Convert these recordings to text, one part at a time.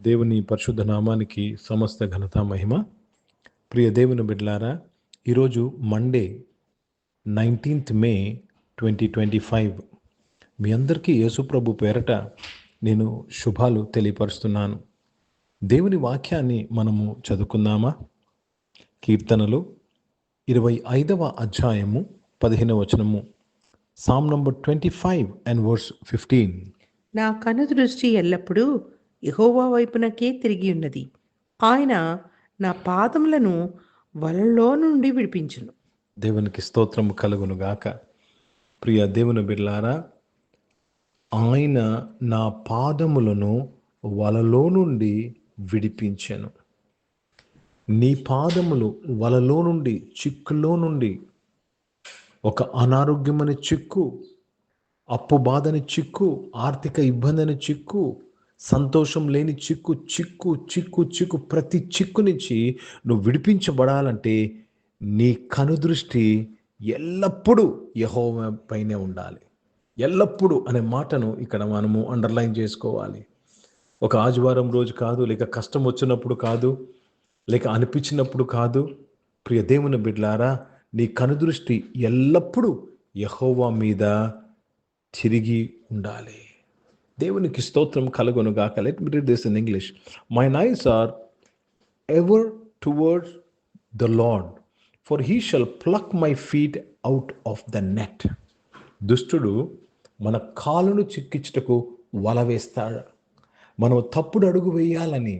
దేవుని పరిశుద్ధ నామానికి సమస్త ఘనత మహిమ. ప్రియ దేవుని బిడ్డలారా, ఈరోజు మండే 19th మే 2025. మీ అందరికీ యేసుప్రభు పేరట నేను శుభాలు తెలియపరుస్తున్నాను. దేవుని వాక్యాన్ని మనము చదువుకుందామా? కీర్తనలు 25వ అధ్యాయము 15వ వచనము. Sam number 25 and verse 15. నా కనుదృష్టి ఎల్లప్పుడూ యెహోవా వైపునకే తిరిగి ఉన్నది. ఆయన నా పాదములను వలలో నుండి విడిపించును. దేవునికి స్తోత్రము కలుగును గాక. ప్రియ దేవుని బిడ్డలారా, ఆయన నా పాదములను వలలో నుండి విడిపించెను. నీ పాదములు వలలో నుండి, చిక్కులో నుండి, ఒక అనారోగ్యమని చిక్కు, అప్పు బాధని చిక్కు, ఆర్థిక ఇబ్బందిని చిక్కు, సంతోషం లేని చిక్కు చిక్కు చిక్కు చిక్కు ప్రతి చిక్కు నుంచి నువ్వు విడిపించబడాలంటే నీ కనుదృష్టి ఎల్లప్పుడూ యెహోవా పైనే ఉండాలి. ఎల్లప్పుడూ అనే మాటను ఇక్కడ మనము అండర్లైన్ చేసుకోవాలి. ఒక ఆదివారం రోజు కాదు, లేక కష్టం వచ్చినప్పుడు కాదు, లేక అనిపించినప్పుడు కాదు. ప్రియ దేవుని బిడ్డలారా, నీ కనుదృష్టి ఎల్లప్పుడూ యెహోవా మీద తిరిగి ఉండాలి. దేవునికి స్తోత్రం కలుగును గాక. Let me read this in English. Mine eyes are ever towards the Lord, for he shall pluck my feet out of the net. దుష్టుడు మన కాలును చిక్కించుటకు వల వేస్తాడు. మనం తప్పుడు అడుగు వేయాలని,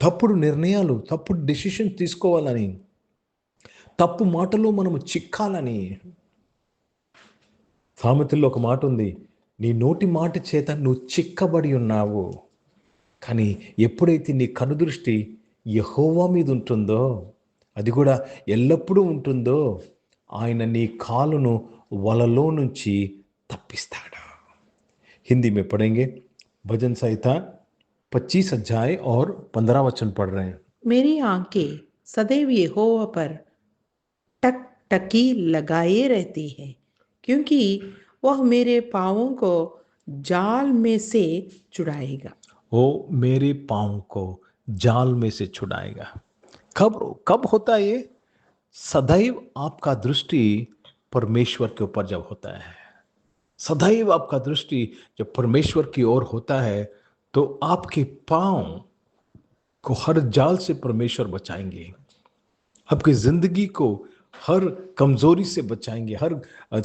తప్పుడు నిర్ణయాలు, తప్పుడు డెసిషన్స్ తీసుకోవాలని, తప్పు మాటలో మనము చిక్కాలని. సామెతల్లో ఒక మాట ఉంది, నీ నోటి మాట చేత నువ్వు చిక్కబడి ఉన్నావు. కానీ ఎప్పుడైతే నీ కనుదృష్టి యెహోవా మీద ఉంటుందో, అది కూడా ఎల్లప్పుడూ ఉంటుందో, ఆయన నీ కాలును వలలో నుంచి తప్పిస్తాడు. హిందీ में पढ़ेंगे. भजन संहिता 25 अध्याय और 15 वचन पढ़ रहे हैं. मेरी आंखें सदैव यहोवा पर टकटकी लगाए रहती है, क्योंकि वह मेरे पाँवों को जाल में से छुड़ाएगा. वो मेरे पाँव को जाल में से छुड़ाएगा. कब होता है ये? सदैव आपका दृष्टि परमेश्वर के ऊपर जब होता है, सदैव आपका दृष्टि जब परमेश्वर की ओर होता है, तो आपके पाँव को हर जाल से परमेश्वर बचाएंगे. आपकी जिंदगी को हर कमजोरी से बचाएंगे,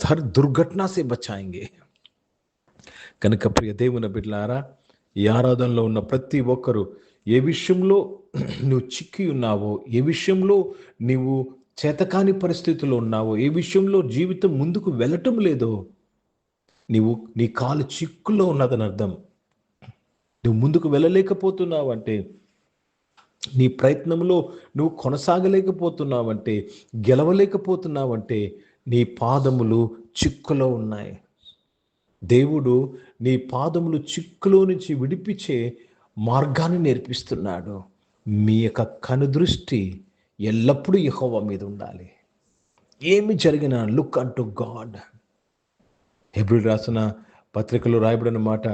हर दुर्घटना से बचाएंगे. కనుక ప్రియ దేవుని బిడ్డలారా, ఈ ఆరాధనలో ఉన్న ప్రతి ఒక్కరూ ఏ విషయంలో నువ్వు చిక్కి ఉన్నావో, ఏ విషయంలో నీవు చేతకాని పరిస్థితుల్లో ఉన్నావో, ఏ విషయంలో జీవితం ముందుకు వెళ్ళటం లేదో, నీ కాలు చిక్కులో ఉన్నదని అర్థం. నువ్వు ముందుకు వెళ్ళలేకపోతున్నావంటే, నీ ప్రయత్నంలో నువ్వు కొనసాగలేకపోతున్నావంటే, గెలవలేకపోతున్నావంటే, నీ పాదములు చిక్కులో ఉన్నాయి. దేవుడు నీ పాదములు చిక్కులో నుంచి విడిపించే మార్గాన్ని నేర్పిస్తున్నాడు. మీ యొక్క కనుదృష్టి ఎల్లప్పుడూ యెహోవా మీద ఉండాలి. ఏమి జరిగినా లుక్ అంటు గాడ్. హెబ్రీ రాసిన పత్రికలో రాయబడిన మాట,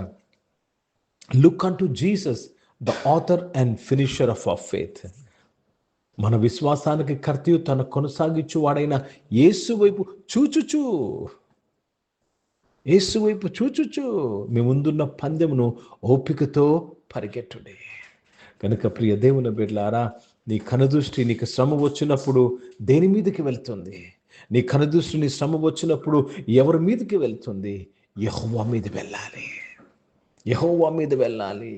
look unto Jesus the author and finisher of our faith. మన విశ్వాసానికి కర్తయు తన కొనసాగించు వాడైన యేసు వైపు చూచుచు, యేసు వైపు చూచుచు మీ ముందున్న పందెమును ఓపికతో పరిగెట్టుడే. కనుక ప్రియ దేవుని బిడ్డలారా, నీ కనుదృష్టి నీకు శ్రమ వచ్చినప్పుడు దేని మీదకి వెళ్తుంది? నీ కనుదృష్టి నీ శ్రమ వచ్చినప్పుడు ఎవరి మీదకి వెళ్తుంది? యెహోవా మీద వెళ్ళాలి. యెహోవా మీద వెళ్ళాలి.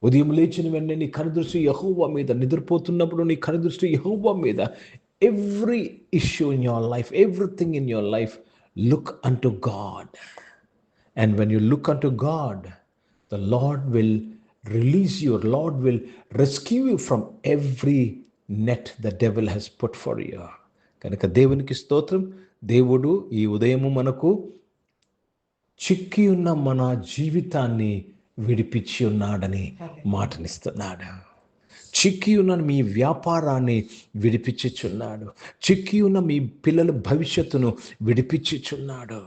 ఉదయం లేచిన వెంటనే నీ కనుదృష్టి యెహోవా మీద, నిద్రపోతున్నప్పుడు నీ కనుదృష్టి యెహోవా మీద. Every issue in your life, everything in your life, look unto God. And when you look unto God, the Lord will release you. Lord will rescue you from every net the devil has put for you. కనుక దేవునికి స్తోత్రం. దేవుడు ఈ ఉదయము మనకు చిక్కి ఉన్న మన జీవితాన్ని విడిపించి ఉన్నాడని మాటనిస్తున్నాడు. చిక్కి ఉన్న మీ వ్యాపారాన్ని విడిపించుచున్నాడు. చిక్కి ఉన్న మీ పిల్లల భవిష్యత్తును విడిపించుచున్నాడు.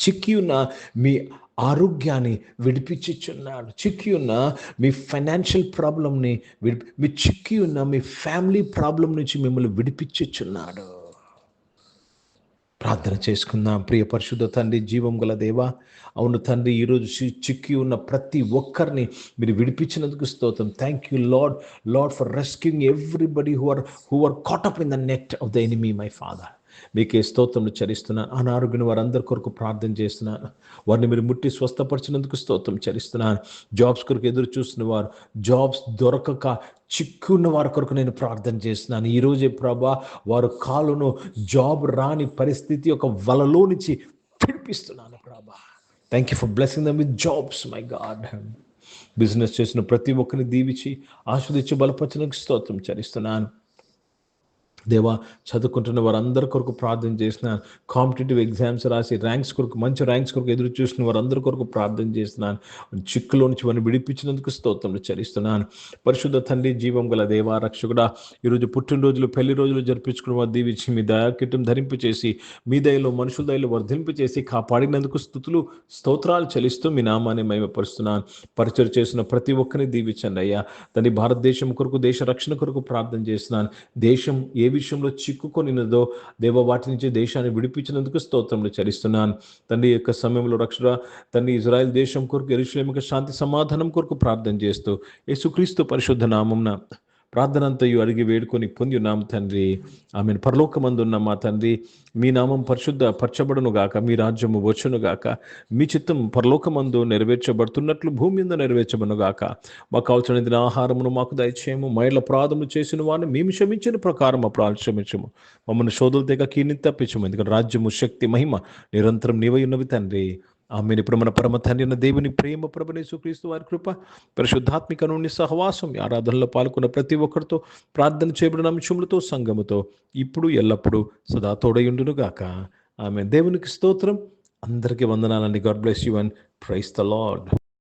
చిక్కి ఉన్న మీ ఆరోగ్యాన్ని విడిపించుచున్నాడు. చిక్కి ఉన్న మీ ఫైనాన్షియల్ ప్రాబ్లంని మీ చిక్కి ఉన్న మీ ఫ్యామిలీ ప్రాబ్లం నుంచి మిమ్మల్ని విడిపించుచున్నాడు. ప్రార్థన చేసుకుందాం. ప్రియ పరిశుద్ధ తండ్రి, జీవం గల దేవా, అవును తండ్రి, ఈరోజు చిక్కి ఉన్న ప్రతి ఒక్కరిని మీరు విడిపించినందుకు స్తోత్రం. Thank you Lord for rescuing everybody who are caught up in the net of the enemy my father. మీకే స్తోత్రములు చరిస్తున్నాను. అనారోగ్యం వారందరి కొరకు ప్రార్థన చేస్తున్నాను. వారిని మీరు ముట్టి స్వస్థపరిచినందుకు స్తోత్రం చరిస్తున్నాను. జాబ్స్ కొరకు ఎదురు చూస్తున్న వారు, జాబ్స్ దొరకక చిక్కున్న వారి కొరకు నేను ప్రార్థన చేస్తున్నాను. ఈరోజే ప్రభా, వారు కాలును జాబ్ రాని పరిస్థితి ఒక వలలో నుంచి విడిపిస్తున్నాను ప్రభా. Thank you for blessing them with jobs my God. Business చేసిన ప్రతి ఒక్కరిని దీవించి ఆస్వాదించి బలపరచడానికి స్తోత్రం చరిస్తున్నాను. దేవా, చదువుకుంటున్న వారందరి కొరకు ప్రార్థన చేస్తున్నాను. కాంపిటేటివ్ ఎగ్జామ్స్ రాసి ర్యాంక్స్ కొరకు, మంచి ర్యాంక్స్ కొరకు ఎదురు చూసిన వారందరి కొరకు ప్రార్థన చేస్తున్నాను. చిక్కులో నుంచి వారిని విడిపించినందుకు స్తోత్రములు చెల్లిస్తున్నాను. పరిశుద్ధ తండ్రి, జీవం గల దేవా, రక్షకుడా, ఈరోజు పుట్టినరోజులు, పెళ్లి రోజులు జరిపించుకున్న వారు దీవించి మీ దయాకిటం ధరింపు చేసి, మీ దయలో మనుషుల దయలో వర్ధింపు చేసి కాపాడినందుకు స్తుతులు స్తోత్రాలు చెల్లిస్తూ మీ నామాన్ని మహిమపరుస్తున్నాను. పరిచయం చేసిన ప్రతి ఒక్కరిని దీవించండి అయ్యా. తండ్రి, భారతదేశం కొరకు, దేశ రక్షణ కొరకు ప్రార్థన చేస్తున్నాను. దేశం ఏ విషయంలో చిక్కుకొనినదో దేవ, వాటి నుంచి దేశాన్ని విడిపించినందుకు స్తోత్రములు చెల్లిస్తున్నాను. తండ్రి, యొక్క సమయంలో రక్షణ తండ్రి, ఇజ్రాయెల్ దేశం కొరకు, యెరూషలేముకు శాంతి సమాధానం కొరకు ప్రార్థన చేస్తూ యేసుక్రీస్తు పరిశుద్ధ నామమున ప్రార్థన అంతయు అడిగి వేడుకొని పొంది ఉన్నాము తండ్రి. ఆమెను. పరలోకమందున్న మా తండ్రి, మీ నామం పరిశుద్ధ పరచబడును గాక, మీ రాజ్యము వచ్చును గాక, మీ చిత్తం పరలోకమందు నెరవేర్చబడుతున్నట్లు భూమి మీద నెరవేర్చబడును గాక. మాకు కావలసిన ఆహారమును మాకు దయచేయము. మైళ్ళ అపరాధములు చేసిన వారిని మేము క్షమించిన ప్రకారం అపరాధం క్షమించము. మమ్మల్ని శోధుల తెగ కీని తప్పించము. ఎందుకంటే రాజ్యము, శక్తి, మహిమ నిరంతరం నీవై ఉన్నవి తండ్రి. ఆమెను. ఇప్పుడు మన పరమ తండ్రి అయిన దేవుని ప్రేమ, ప్రభువైన యేసుక్రీస్తు వారి కృప, పరిశుద్ధాత్మిక నుండి సహవాసం, ఆరాధనలో పాల్గొన్న ప్రతి ఒక్కరితో, ప్రార్థన చేయబడిన అంశములతో, సంఘముతో ఇప్పుడు ఎల్లప్పుడూ సదా తోడయుండును గాక. ఆమె. దేవునికి స్తోత్రం. అందరికీ వందనాలండి. God bless you and praise the lord.